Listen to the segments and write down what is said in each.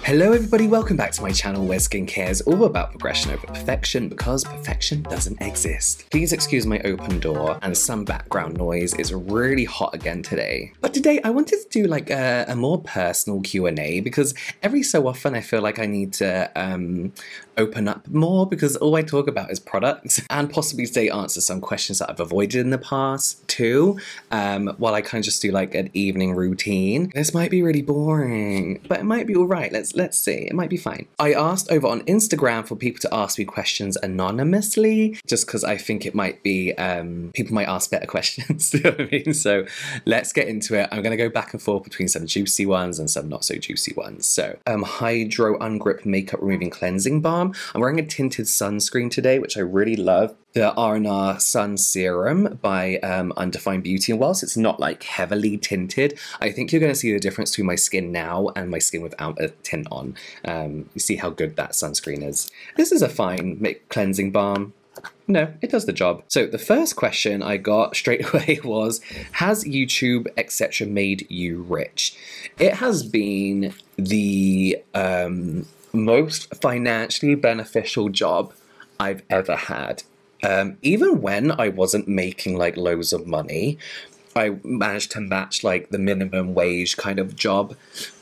Hello everybody, welcome back to my channel where skincare is all about progression over perfection because perfection doesn't exist. Please excuse my open door and some background noise. It's really hot again today. But today I wanted to do like a more personal Q&A because every so often I feel like I need to open up more because all I talk about is products, and possibly today answer some questions that I've avoided in the past too, while I kind of just do like an evening routine. This might be really boring, but it might be alright. Let's see, it might be fine. I asked over on Instagram for people to ask me questions anonymously, just because I think it might be, people might ask better questions, you know what I mean? So let's get into it. I'm gonna go back and forth between some juicy ones and some not so juicy ones. So, Hydro Ungrip Makeup Removing Cleansing Balm. I'm wearing a tinted sunscreen today, which I really love. The R&R Sun Serum by Undefined Beauty, and whilst it's not like heavily tinted, I think you're going to see the difference between my skin now and my skin without a tint on. You see how good that sunscreen is. This is a fine cleansing balm. No, it does the job. So the first question I got straight away was, has YouTube etc. made you rich? It has been the most financially beneficial job I've ever had. Even when I wasn't making like loads of money, I managed to match like the minimum wage kind of job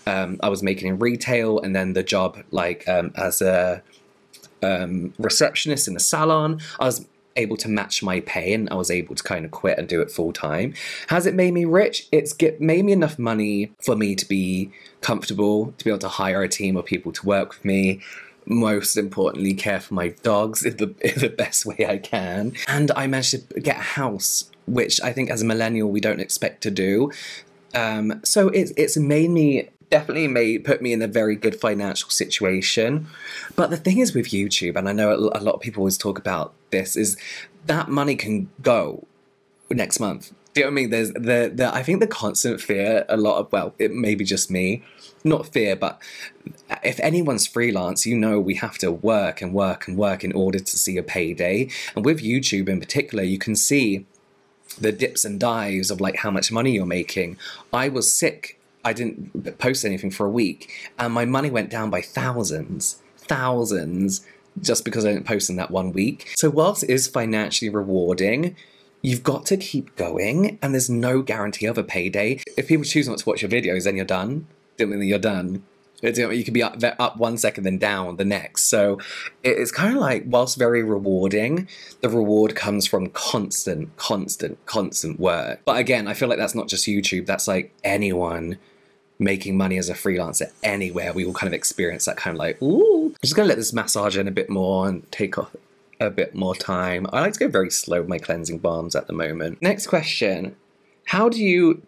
I was making in retail, and then the job like as a receptionist in a salon. I was able to match my pay and I was able to kind of quit and do it full time. Has it made me rich? It's made me enough money for me to be comfortable, to be able to hire a team of people to work with me. Most importantly, care for my dogs in the best way I can. And I managed to get a house, which I think as a millennial we don't expect to do. So it's made me, definitely put me in a very good financial situation. But the thing is with YouTube, and I know a lot of people always talk about this, is that money can go next month. Do you know what I mean? There's I think the constant fear, a lot of, well, it may be just me, not fear, but if anyone's freelance, you know we have to work and work and work in order to see a payday. And with YouTube in particular, you can see the dips and dives of like how much money you're making. I was sick. I didn't post anything for a week and my money went down by thousands, just because I didn't post in that 1 week. So whilst it is financially rewarding, you've got to keep going, and there's no guarantee of a payday. If people choose not to watch your videos, then you're done. Don't mean that you're done. You can be up 1 second, then down the next. So it's kind of like, whilst very rewarding, the reward comes from constant work. But again, I feel like that's not just YouTube. That's like anyone making money as a freelancer anywhere. We all kind of experience that kind of like, ooh. I'm just going to let this massage in a bit more and take off a bit more time. I like to go very slow with my cleansing balms at the moment. Next question. How do you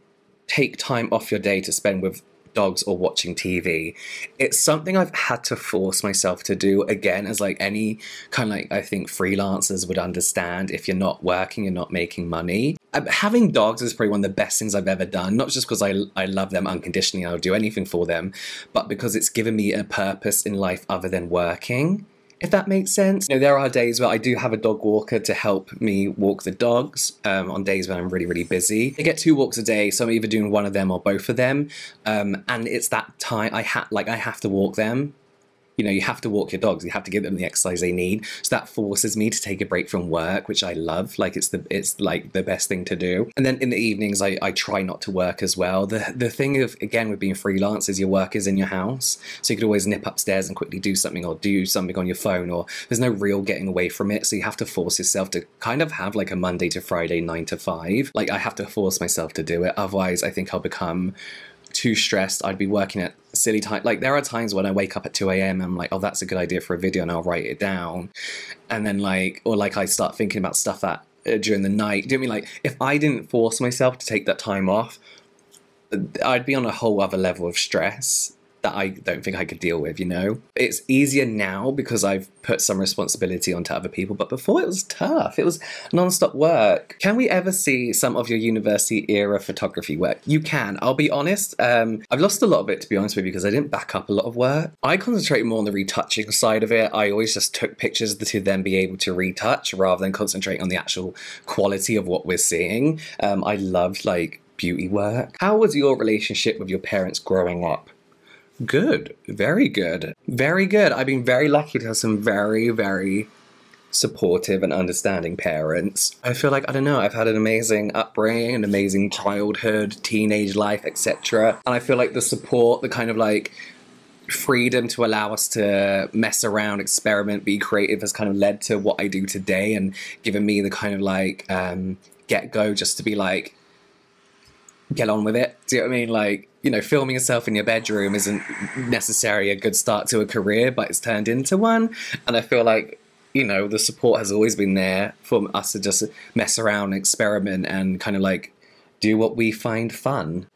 take time off your day to spend with dogs or watching TV? It's something I've had to force myself to do, again, as like any kind of like, I think freelancers would understand. If you're not working, you're not making money. Having dogs is probably one of the best things I've ever done, not just because I love them unconditionally, I'll do anything for them, but because it's given me a purpose in life other than working. If that makes sense. You know, there are days where I do have a dog walker to help me walk the dogs on days when I'm really busy. I get 2 walks a day, so I'm either doing one of them or both of them. And it's that time I have to walk them. You know, you have to walk your dogs. You have to give them the exercise they need. So that forces me to take a break from work, which I love. Like it's like the best thing to do. And then in the evenings, I try not to work as well. The thing of, again, with being freelance is your work is in your house. So you could always nip upstairs and quickly do something, or do something on your phone, or there's no real getting away from it. So you have to force yourself to kind of have like a Monday to Friday 9 to 5. Like I have to force myself to do it. Otherwise, I think I'll become too stressed. I'd be working at silly time. Like there are times when I wake up at 2 a.m. I'm like, oh, that's a good idea for a video, and I'll write it down. And then like, or like I start thinking about stuff that during the night. Do you know what I mean? Like if I didn't force myself to take that time off, I'd be on a whole other level of stress that I don't think I could deal with, you know? It's easier now because I've put some responsibility onto other people, but before it was tough. It was non-stop work. Can we ever see some of your university era photography work? You can. I'll be honest. I've lost a lot of it, to be honest with you, because I didn't back up a lot of work. I concentrate more on the retouching side of it. I always just took pictures to then be able to retouch rather than concentrating on the actual quality of what we're seeing. I loved like beauty work. How was your relationship with your parents growing up? Good. Very good. Very good. I've been very lucky to have some very, very supportive and understanding parents. I feel like, I don't know, I've had an amazing upbringing, an amazing childhood, teenage life, etc. And I feel like the support, the kind of like freedom to allow us to mess around, experiment, be creative has kind of led to what I do today and given me the kind of like get-go just to be like, get on with it. Do you know what I mean? Like, you know, filming yourself in your bedroom isn't necessarily a good start to a career, but it's turned into one. And I feel like, you know, the support has always been there for us to just mess around, experiment, and kind of like do what we find fun.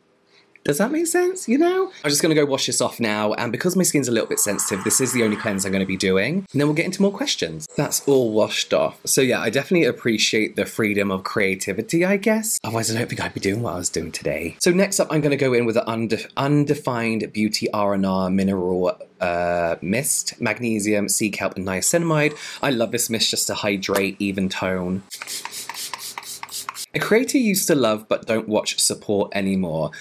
Does that make sense? You know? I'm just going to go wash this off now, and because my skin's a little bit sensitive, this is the only cleanse I'm going to be doing, and then we'll get into more questions. That's all washed off. So yeah, I definitely appreciate the freedom of creativity, I guess. Otherwise, I don't think I'd be doing what I was doing today. So next up, I'm going to go in with the Undefined Beauty R&R Mineral Mist, Magnesium, Sea Kelp, and Niacinamide. I love this mist just to hydrate, even tone. A creator you used to love but don't watch support anymore.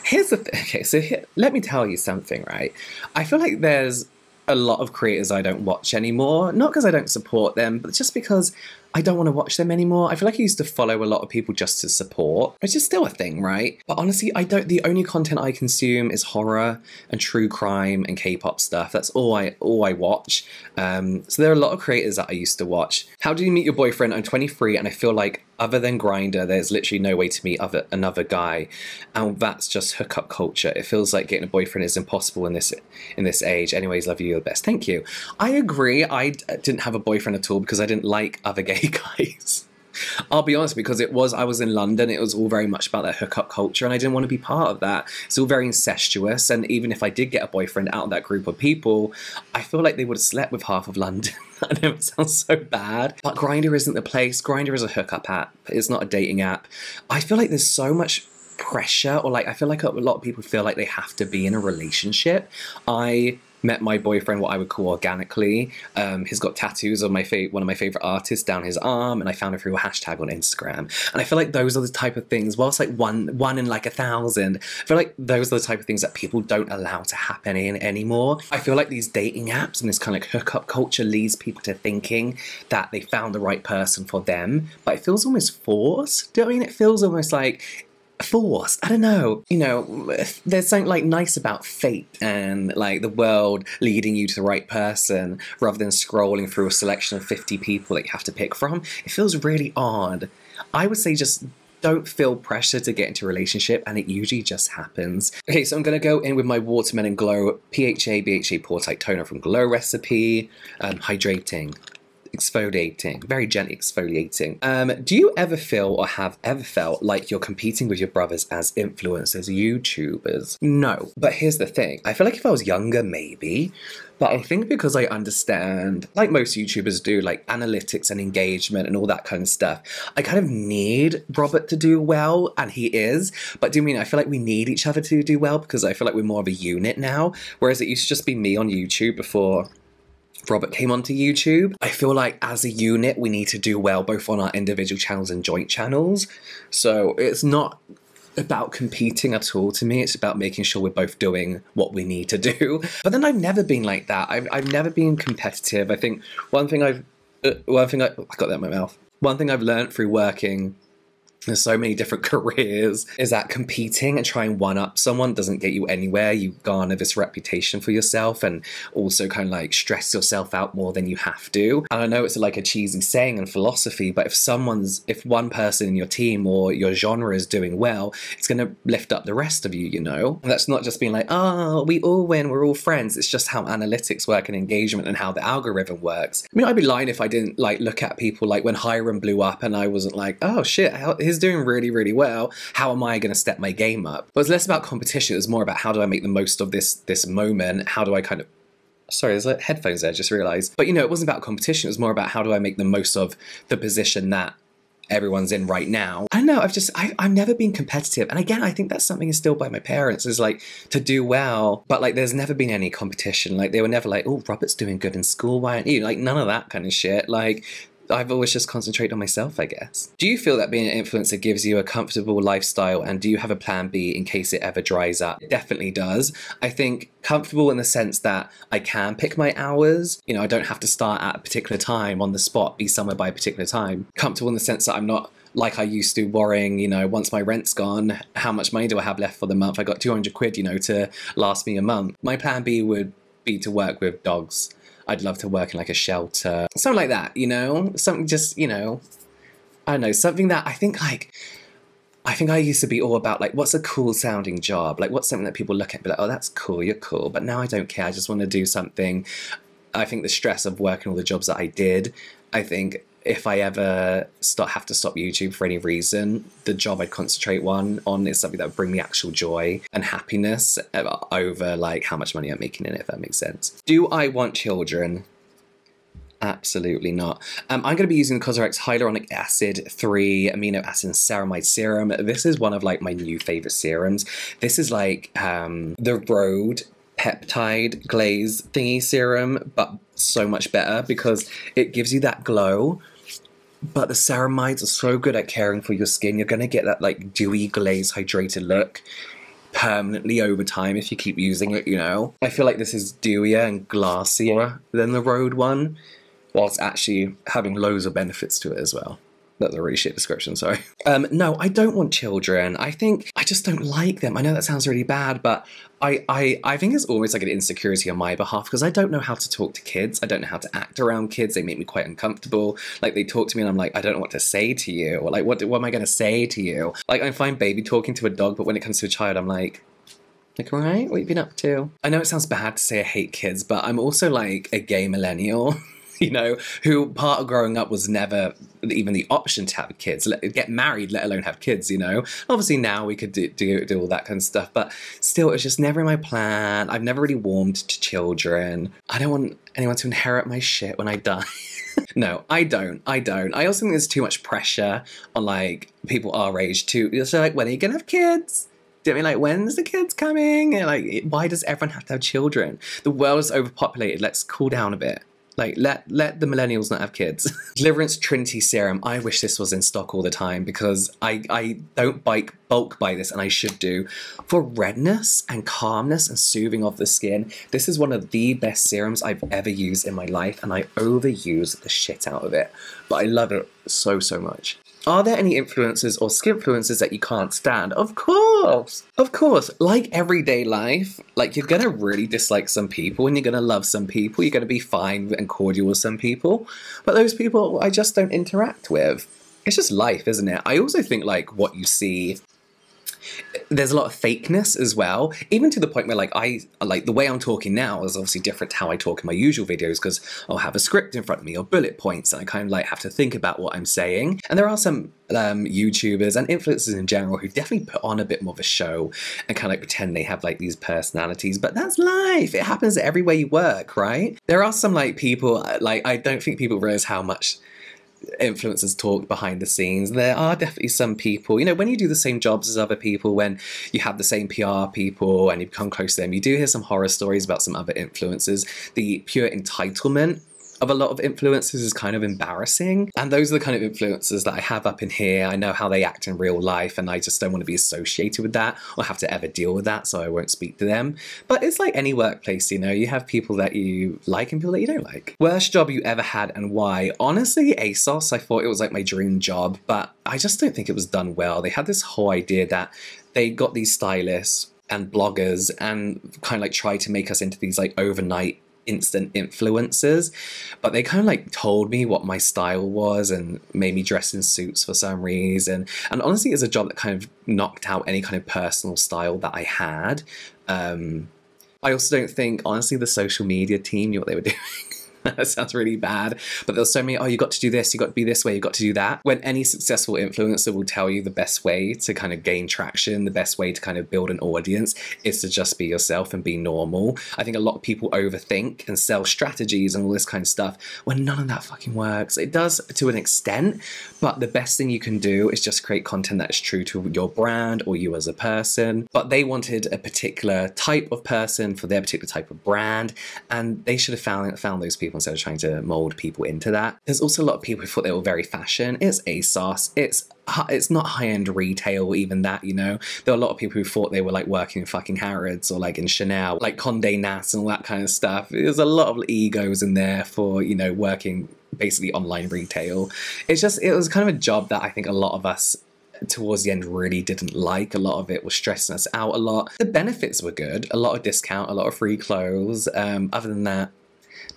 Here's the thing. Okay, so let me tell you something, right? I feel like there's a lot of creators I don't watch anymore. Not because I don't support them, but just because I don't want to watch them anymore. I feel like I used to follow a lot of people just to support, which is still a thing, right? But honestly, the only content I consume is horror and true crime and K-pop stuff. That's all I watch. So there are a lot of creators that I used to watch. How Did You Meet Your Boyfriend? I'm 23 and I feel like other than Grindr, there's literally no way to meet another guy. And that's just hookup culture. It feels like getting a boyfriend is impossible in this age. Anyways, love you, you're the best. Thank you. I agree. I didn't have a boyfriend at all because I didn't like other gay guys. I'll be honest, because I was in London, it was all very much about that hookup culture and I didn't want to be part of that. It's all very incestuous, and even if I did get a boyfriend out of that group of people, I feel like they would have slept with half of London. I know it sounds so bad, but Grindr isn't the place. Grindr is a hookup app. It's not a dating app. I feel like there's so much pressure, or like I feel like a lot of people feel like they have to be in a relationship. I met my boyfriend what I would call organically. He's got tattoos of one of my favorite artists down his arm, and I found him through a hashtag on Instagram. And I feel like those are the type of things, whilst like one in like 1,000, I feel like those are the type of things that people don't allow to happen anymore. I feel like these dating apps and this kind of like hookup culture leads people to thinking that they found the right person for them, but it feels almost forced. Do you know what I mean? It feels almost like forced. I don't know. You know, there's something like nice about fate and like the world leading you to the right person rather than scrolling through a selection of 50 people that you have to pick from. It feels really odd. I would say just don't feel pressure to get into a relationship, and it usually just happens. Okay, so I'm going to go in with my Watermelon Glow PHA BHA Pore Tight Toner from Glow Recipe. Hydrating, exfoliating, very gently exfoliating. Do you ever feel or have ever felt like you're competing with your brothers as influencers, YouTubers? No, but here's the thing. I feel like if I was younger, maybe. But I think because I understand, like most YouTubers do, like analytics and engagement and all that kind of stuff, I kind of need Robert to do well, and he is. But do you mean I feel like we need each other to do well because I feel like we're more of a unit now, whereas it used to just be me on YouTube before Robert came onto YouTube. I feel like as a unit, we need to do well both on our individual channels and joint channels. So it's not about competing at all to me. It's about making sure we're both doing what we need to do. But then I've never been like that. I've never been competitive. I think I got that in my mouth. One thing I've learned through working there's so many different careers, is that competing and trying one-up someone doesn't get you anywhere. You garner this reputation for yourself and also kind of like stress yourself out more than you have to. And I know it's like a cheesy saying and philosophy, but if one person in your team or your genre is doing well, it's going to lift up the rest of you, you know? And that's not just being like, oh, we all win, we're all friends. It's just how analytics work and engagement and how the algorithm works. I mean, I'd be lying if I didn't like look at people like when Hiram blew up and I wasn't like, oh shit, he's doing really, really well. How am I going to step my game up? But it's less about competition. It was more about how do I make the most of this moment? How do I kind of... Sorry, there's like headphones there, I just realised. But you know, it wasn't about competition. It was more about how do I make the most of the position that everyone's in right now. I don't know, I've never been competitive. And again, I think that's something instilled by my parents, is like to do well. But like there's never been any competition. Like they were never like, oh, Robert's doing good in school, why aren't you? Like none of that kind of shit. Like I've always just concentrated on myself, I guess. Do you feel that being an influencer gives you a comfortable lifestyle, and do you have a plan B in case it ever dries up? It definitely does. I think comfortable in the sense that I can pick my hours. You know, I don't have to start at a particular time on the spot, be somewhere by a particular time. Comfortable in the sense that I'm not like I used to, worrying, you know, once my rent's gone, how much money do I have left for the month? I got 200 quid, you know, to last me a month. My plan B would be to work with dogs. I'd love to work in like a shelter, something like that, you know, something just, you know, I don't know, something that I think I used to be all about, like, what's a cool sounding job? Like, what's something that people look at and be like, oh, that's cool, you're cool. But now I don't care. I just want to do something. I think the stress of working all the jobs that I did, I think if I ever have to stop YouTube for any reason, the job I'd concentrate on is something that would bring me actual joy and happiness over like how much money I'm making in it, if that makes sense. Do I want children? Absolutely not. I'm going to be using the Cosrx Hyaluronic Acid 3 Amino Acid Ceramide Serum. This is one of like my new favorite serums. This is like the Rhode peptide glaze thingy serum, but so much better because it gives you that glow. But the ceramides are so good at caring for your skin. You're going to get that like dewy, glazed, hydrated look permanently over time if you keep using it, you know. I feel like this is dewier and glassier than the Rhode one, whilst actually having loads of benefits to it as well. That's a really shit description, sorry. No, I don't want children. I think I just don't like them. I know that sounds really bad, but I think it's almost like an insecurity on my behalf because I don't know how to talk to kids. I don't know how to act around kids. They make me quite uncomfortable. Like, they talk to me and I'm like, I don't know what to say to you. Or like, what am I going to say to you? Like, I'm fine baby talking to a dog, but when it comes to a child, I'm like, all right, what have you been up to? I know it sounds bad to say I hate kids, but I'm also like a gay millennial. You know, who part of growing up was never even the option to have kids, get married, let alone have kids, you know. Obviously now we could do all that kind of stuff, but still, it's just never in my plan. I've never really warmed to children. I don't want anyone to inherit my shit when I die. No, I don't. I also think there's too much pressure on like people our age to, so like, when are you gonna have kids? Do you know what I mean? Like, when's the kids coming? And like, why does everyone have to have children? The world is overpopulated. Let's cool down a bit. Like, let the millennials not have kids. Deliverance Trinity Serum. I wish this was in stock all the time because I don't bulk buy this, and I should do. For redness and calmness and soothing of the skin, this is one of the best serums I've ever used in my life, and I overuse the shit out of it. But I love it so, so much. Are there any influencers or skinfluencers that you can't stand? Of course! Of course. Like everyday life, like, you're gonna really dislike some people and you're gonna love some people. You're gonna be fine and cordial with some people. But those people I just don't interact with. It's just life, isn't it? I also think, like, what you see, there's a lot of fakeness as well, even to the point where, like, the way I'm talking now is obviously different to how I talk in my usual videos because I'll have a script in front of me or bullet points and I kind of like have to think about what I'm saying. And there are some YouTubers and influencers in general who definitely put on a bit more of a show and kind of like pretend they have like these personalities, but that's life. It happens everywhere you work, right? There are some like people, like, I don't think people realize how much influencers talk behind the scenes. There are definitely some people, you know, when you do the same jobs as other people, when you have the same PR people and you become close to them, you do hear some horror stories about some other influencers. The pure entitlement of a lot of influencers is kind of embarrassing. And those are the kind of influencers that I have up in here. I know how they act in real life and I just don't want to be associated with that or have to ever deal with that, so I won't speak to them. But it's like any workplace, you know, you have people that you like and people that you don't like. Worst job you ever had and why? Honestly, ASOS, I thought it was like my dream job, but I just don't think it was done well. They had this whole idea that they got these stylists and bloggers and kind of like tried to make us into these like overnight instant influencers, but they kind of like told me what my style was and made me dress in suits for some reason, and honestly it's a job that kind of knocked out any kind of personal style that I had. I also don't think, honestly, the social media team knew what they were doing. That sounds really bad, but there's so many, oh, you got to do this, you got to be this way, you got to do that. When any successful influencer will tell you the best way to kind of gain traction, the best way to kind of build an audience is to just be yourself and be normal. I think a lot of people overthink and sell strategies and all this kind of stuff when none of that fucking works. It does to an extent, but the best thing you can do is just create content that is true to your brand or you as a person. But they wanted a particular type of person for their particular type of brand, and they should have found those people people instead of trying to mold people into that. There's also a lot of people who thought they were very fashion. It's ASOS. It's not high-end retail, even that, you know. There are a lot of people who thought they were like working in fucking Harrods or like in Chanel, like Condé Nast and all that kind of stuff. There's a lot of egos in there for, you know, working basically online retail. It was kind of a job that I think a lot of us towards the end really didn't like. A lot of it was stressing us out a lot. The benefits were good, a lot of discount, a lot of free clothes. Other than that,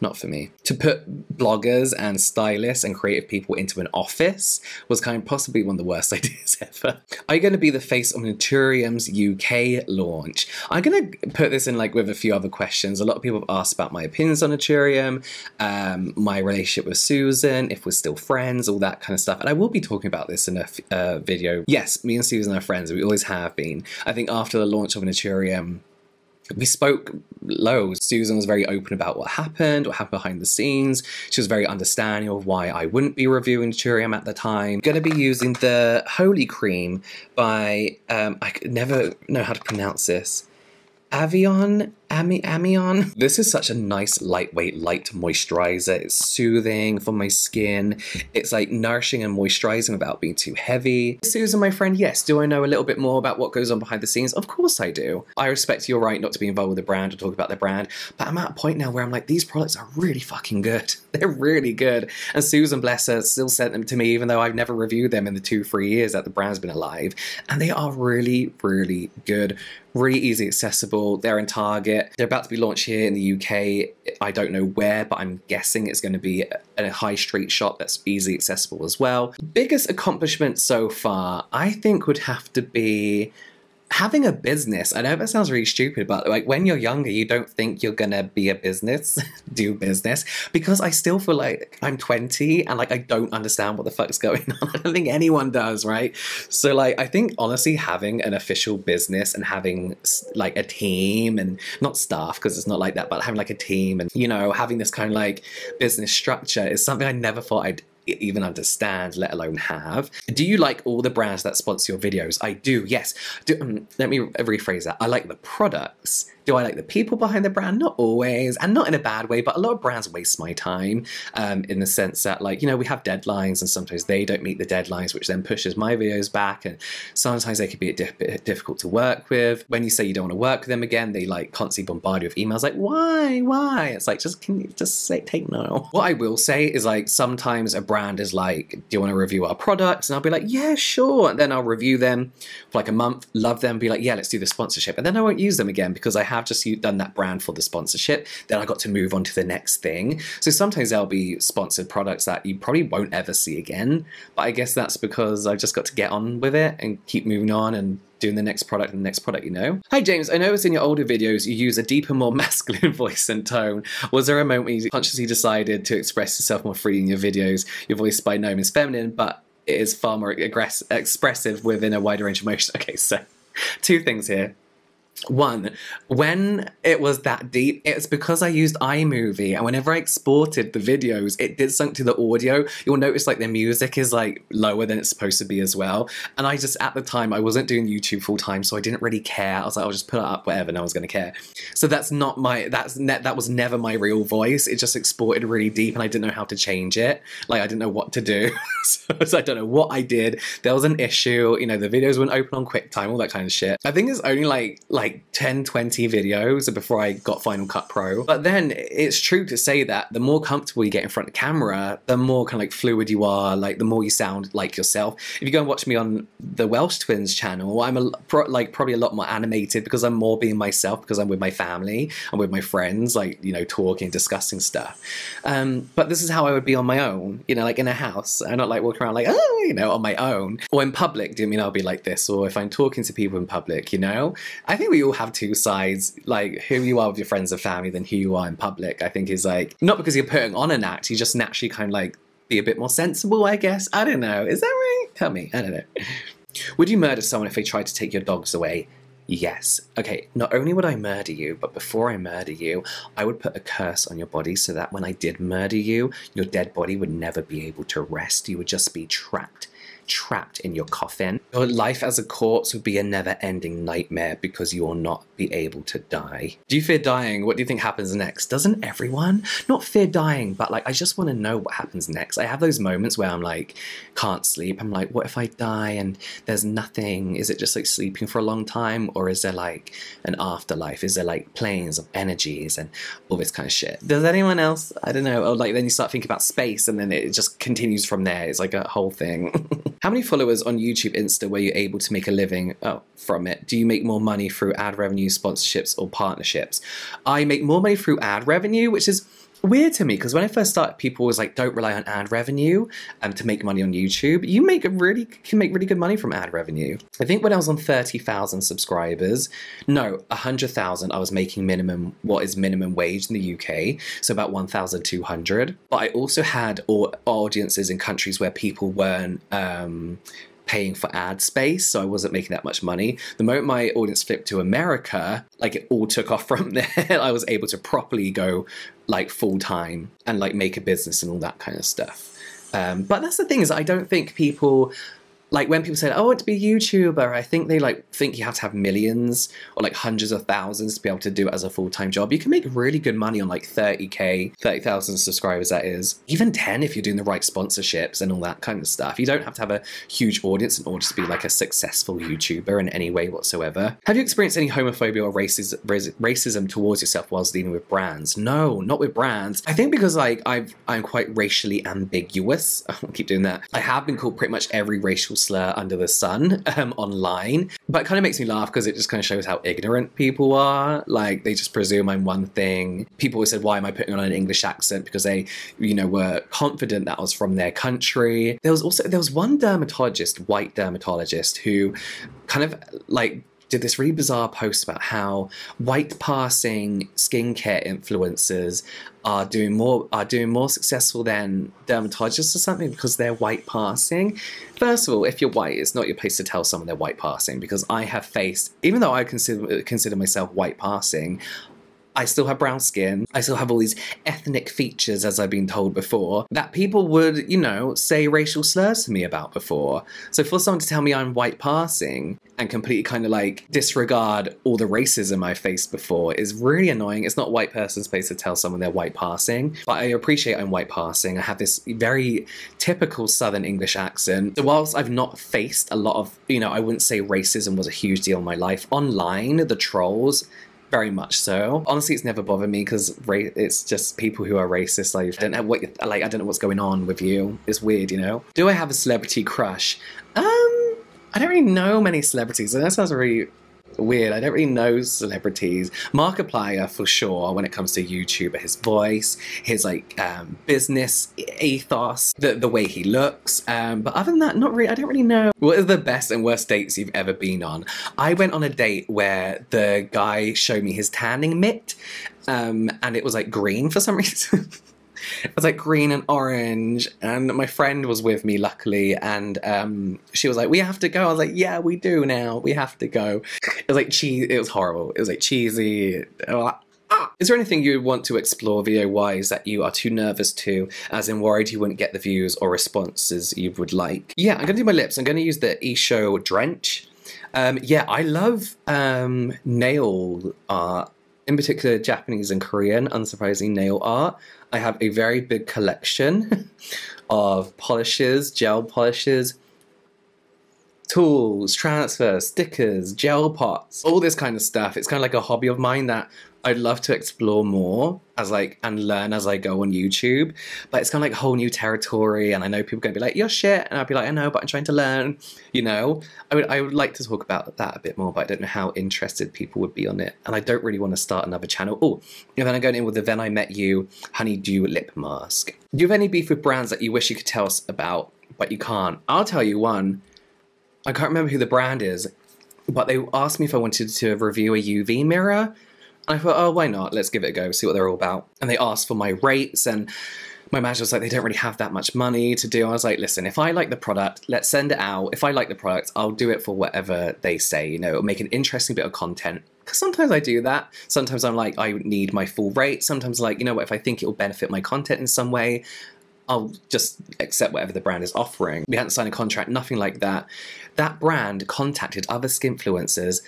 not for me. To put bloggers and stylists and creative people into an office was kind of possibly one of the worst ideas ever. Are you going to be the face of Naturium's UK launch? I'm going to put this in like with a few other questions. A lot of people have asked about my opinions on Naturium, my relationship with Susan, if we're still friends, all that kind of stuff. And I will be talking about this in a video. Yes, me and Susan are friends. We always have been. I think after the launch of Naturium, we spoke loads. Susan was very open about what happened behind the scenes. She was very understanding of why I wouldn't be reviewing Naturium at the time. Going to be using the Holy Cream by, I could never know how to pronounce this. Amion. This is such a nice, lightweight, light moisturizer. It's soothing for my skin. It's like nourishing and moisturizing without being too heavy. Susan, my friend, yes, do I know a little bit more about what goes on behind the scenes? Of course I do. I respect your right not to be involved with the brand or talk about the brand, but I'm at a point now where I'm like, these products are really fucking good. They're really good. And Susan, bless her, still sent them to me, even though I've never reviewed them in the 2-3 years that the brand's been alive. And they are really, really good. Really easy accessible. They're in Target. They're about to be launched here in the UK. I don't know where, but I'm guessing it's going to be a high street shop that's easily accessible as well. Biggest accomplishment so far, I think, would have to be having a business. I know that sounds really stupid, but like when you're younger, you don't think you're gonna be a business, do business, because I still feel like I'm 20 and like I don't understand what the fuck's going on. I don't think anyone does, right? So like I think honestly having an official business and having like a team and not staff, because it's not like that, but having like a team and, you know, having this kind of like business structure is something I never thought I'd even understand, let alone have. Do you like all the brands that sponsor your videos? I do, yes. Let me rephrase that. I like the products. Do I like the people behind the brand? Not always, and not in a bad way, but a lot of brands waste my time in the sense that, like, you know, we have deadlines and sometimes they don't meet the deadlines, which then pushes my videos back, and sometimes they could be a bit difficult to work with. When you say you don't want to work with them again, they like constantly bombard you with emails like, why? It's like, can you just say, take no. What I will say is like sometimes a brand is like, do you want to review our products? And I'll be like, yeah, sure. And then I'll review them for like a month, love them, be like, yeah, let's do the sponsorship. And then I won't use them again because I have just done that brand for the sponsorship. Then I got to move on to the next thing. So sometimes there'll be sponsored products that you probably won't ever see again. But I guess that's because I've just got to get on with it and keep moving on and doing the next product and the next product, you know? Hi James, I noticed in your older videos you use a deeper, more masculine voice and tone. Was there a moment when you consciously decided to express yourself more freely in your videos? Your voice by no means feminine, but it is far more expressive within a wider range of emotion. Okay, so two things here. One, when it was that deep, it's because I used iMovie, and whenever I exported the videos, it did something to the audio. You'll notice like the music is like lower than it's supposed to be as well. And I just, at the time, I wasn't doing YouTube full time, so I didn't really care. I was like, I'll just put it up, whatever, no one's gonna care. So that's not my, that was never my real voice. It just exported really deep and I didn't know how to change it. Like I didn't know what to do. so I don't know what I did. There was an issue, you know, the videos wouldn't open on QuickTime, all that kind of shit. I think it's only like 10, 20 videos before I got Final Cut Pro. But then it's true to say that the more comfortable you get in front of camera, the more kind of like fluid you are, like the more you sound like yourself. If you go and watch me on the Welsh Twins channel, I'm probably a lot more animated because I'm more being myself, because I'm with my family, I'm with my friends, like, you know, talking, discussing stuff. But this is how I would be on my own, you know, like in a house. I'm not like walking around like, oh, you know, on my own. Or in public, do you mean I'll be like this? Or if I'm talking to people in public, you know? I think we all have two sides, like who you are with your friends and family than who you are in public. I think is like, not because you're putting on an act, you just naturally kind of like be a bit more sensible, I guess. I don't know. Is that right? Tell me. I don't know. Would you murder someone if they tried to take your dogs away? Yes. Okay, not only would I murder you, but before I murder you, I would put a curse on your body so that when I did murder you, your dead body would never be able to rest. You would just be trapped trapped in your coffin. Your life as a corpse would be a never-ending nightmare because you will not be able to die. Do you fear dying? What do you think happens next? Doesn't everyone? Not fear dying, but like, I just want to know what happens next. I have those moments where I'm like, can't sleep. I'm like, what if I die and there's nothing? Is it just like sleeping for a long time? Or is there like an afterlife? Is there like planes of energies and all this kind of shit? Does anyone else? I don't know. Or like then you start thinking about space and then it just continues from there. It's like a whole thing. How many followers on YouTube, Insta were you able to make a living from it? Do you make more money through ad revenue, sponsorships, or partnerships? I make more money through ad revenue, which is weird to me because when I first started, people was like, don't rely on ad revenue to make money on YouTube. You can make really good money from ad revenue. I think when I was on 30,000 subscribers, no, 100,000, I was making what is minimum wage in the UK, so about 1,200. But I also had audiences in countries where people weren't paying for ad space, so I wasn't making that much money. The moment my audience flipped to America, like it all took off from there. I was able to properly go like full time and like make a business and all that kind of stuff. But that's the thing, is I don't think people, like when people say, oh, I want to be a YouTuber, I think they like think you have to have millions or like hundreds of thousands to be able to do it as a full-time job. You can make really good money on like 30K, 30,000 subscribers, that is. Even 10 if you're doing the right sponsorships and all that kind of stuff. You don't have to have a huge audience in order to be like a successful YouTuber in any way whatsoever. Have you experienced any homophobia or racism towards yourself whilst dealing with brands? No, not with brands. I think because like I'm quite racially ambiguous. I'll keep doing that. I have been called pretty much every racial slur under the sun online, but it kind of makes me laugh because it just kind of shows how ignorant people are. Like they just presume I'm one thing. People always said, why am I putting on an English accent? Because they, you know, were confident that I was from their country. There was one dermatologist, white dermatologist, who kind of like did this really bizarre post about how white passing skincare influencers are doing more successful than dermatologists or something because they're white passing. First of all, if you're white, it's not your place to tell someone they're white passing, because I have faced, even though I consider myself white passing, I still have brown skin. I still have all these ethnic features, as I've been told before, that people would, you know, say racial slurs to me about before. So for someone to tell me I'm white passing and completely kind of like disregard all the racism I faced before is really annoying. It's not a white person's place to tell someone they're white passing, but I appreciate I'm white passing. I have this very typical Southern English accent. So whilst I've not faced a lot of, you know, I wouldn't say racism was a huge deal in my life. Online, the trolls, very much so. Honestly, it's never bothered me because it's just people who are racist. Like, I don't know what's going on with you. It's weird, you know? Do I have a celebrity crush? I don't really know many celebrities, and that sounds really weird. I don't really know celebrities. Markiplier for sure when it comes to YouTube, his voice, his like business ethos, the way he looks. But other than that, not really. I don't really know. What are the best and worst dates you've ever been on? I went on a date where the guy showed me his tanning mitt, and it was like green for some reason. It was like green and orange, and my friend was with me, luckily, and she was like, we have to go. I was like, yeah, we do now. We have to go. It was like cheese. It was horrible. It was like cheesy. Is there anything you would want to explore video-wise that you are too nervous to, as in worried you wouldn't get the views or responses you would like? Yeah, I'm going to do my lips. I'm going to use the Isho Drench. Yeah, I love nail art, in particular Japanese and Korean, unsurprisingly, nail art. I have a very big collection of polishes, gel polishes, tools, transfers, stickers, gel pots, all this kind of stuff. It's kind of like a hobby of mine that I'd love to explore more and learn as I go on YouTube. But it's kind of like a whole new territory, and I know people are going to be like, you're shit, and I'll be like, I know, but I'm trying to learn, you know? I would like to talk about that a bit more, but I don't know how interested people would be on it, and I don't really want to start another channel. Oh, and then I'm going in with the Then I Met You Honeydew Lip Mask. Do you have any beef with brands that you wish you could tell us about, but you can't? I'll tell you one. I can't remember who the brand is, but they asked me if I wanted to review a UV mirror. I thought, oh, why not? Let's give it a go, see what they're all about. And they asked for my rates, and my manager was like, they don't really have that much money to do. I was like, listen, if I like the product, let's send it out. If I like the product, I'll do it for whatever they say, you know, it'll make an interesting bit of content. Because sometimes I do that. Sometimes I'm like, I need my full rate. Sometimes like, you know what, if I think it will benefit my content in some way, I'll just accept whatever the brand is offering. We hadn't signed a contract, nothing like that. That brand contacted other skinfluencers,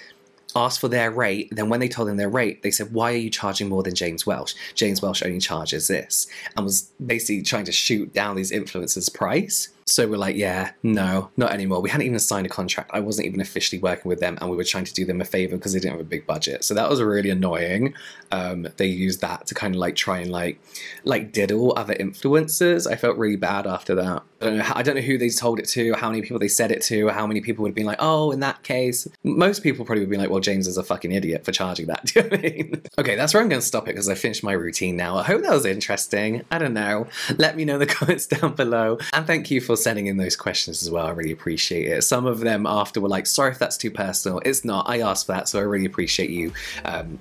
asked for their rate, then when they told them their rate, they said, why are you charging more than James Welsh? James Welsh only charges this, and was basically trying to shoot down these influencers' price. So we're like, yeah, no, not anymore. We hadn't even signed a contract. I wasn't even officially working with them, and we were trying to do them a favor because they didn't have a big budget. So that was really annoying. They used that to kind of like try and like diddle other influencers. I felt really bad after that. I don't know who they told it to, how many people they said it to, how many people would have been like, oh, in that case. Most people probably would be like, well, James is a fucking idiot for charging that. Do you know what I mean? Okay, that's where I'm going to stop it because I finished my routine now. I hope that was interesting. I don't know. Let me know in the comments down below. And thank you for sending in those questions as well. I really appreciate it. Some of them after were like, sorry if that's too personal. It's not. I asked for that, so I really appreciate you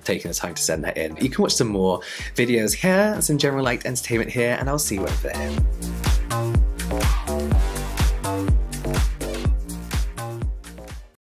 taking the time to send that in. You can watch some more videos here, some general light entertainment here, and I'll see you over there.